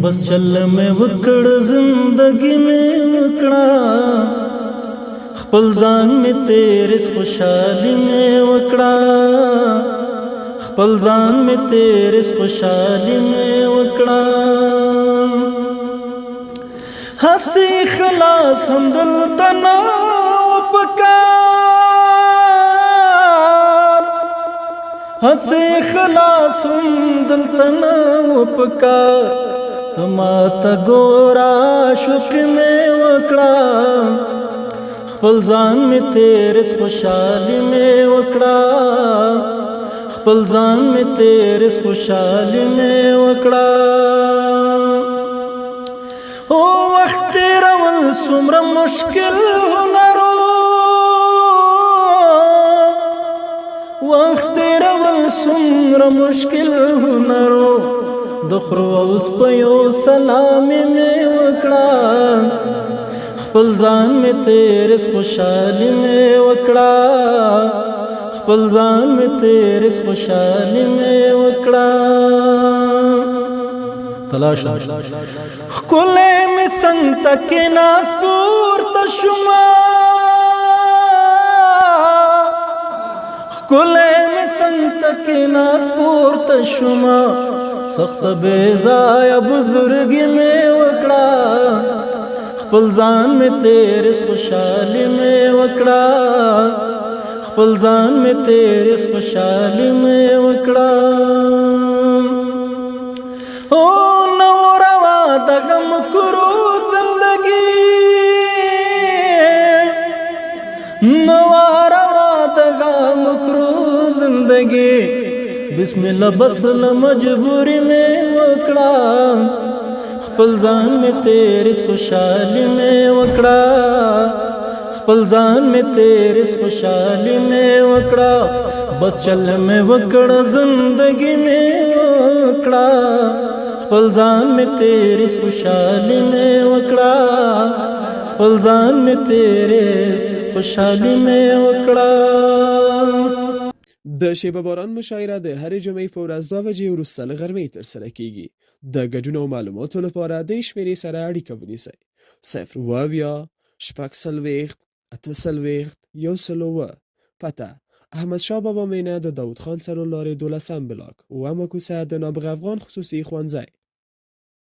بس چل میں وکڑ زندگی میں وکڑا خپل ځان میں تیرے خوشحالی میں وکڑا خپل ځان میں تیرے خوشحالی میں وکڑا ہنسی خلاص ہم دل تنا پکار ہنسی خلاص ہم دل تنا پکار تماتا گورا شک میں وکڑا خپل ځان میں تیرے خوشحالی میں وکڑا خپل ځان میں تیرے خوشحالی میں وکڑا او وخت تیرول څومره مشکل هنرو وخت تیرول څومره مشکل هنرو د خرو اوس په یو سلام مې وکړه خپل ځان مې تیرې خوشحالي مې وکړه خپل ځان مې تیرې خوشحالي مې وکړه تلاشه ښکلی مې څنګ ته کېناست پورته شومه ښکلی مې څنګ ته کېناست پورته شومه سخته بې ځایه بزرګي مې وکړه خپل ځان مې تیرې خوشحالي مې وکړه خپل ځان مې تیرې خوشحالي مې وکړه او نو روا د غم کرو زندگی نو روا د غم کرو زندگی بسم الله بس مجبوری میں وکڑا خپل ځان میں تیرے خوشحالی میں وکڑا خپل ځان میں تیرے خوشحالی میں وکڑا بس چل میں وکڑا زندگی میں وکڑا خپل ځان میں تیرے خوشحالی میں وکڑا خپل ځان میں تیرے خوشحالی میں وکڑا د شیبه باران مشاعره د هرې جمعې په ورځ 2 بجې وروسته له غرمې ترسره کیږي. د ګډون او معلوماتو لپاره د شمیرې سره اړیکه ونیسئ 0 پته احمد شاه بابا مینه د داود خان سرو لارې 12 بلاک و کوڅه د نابغه افغان خصوصي ښوونځی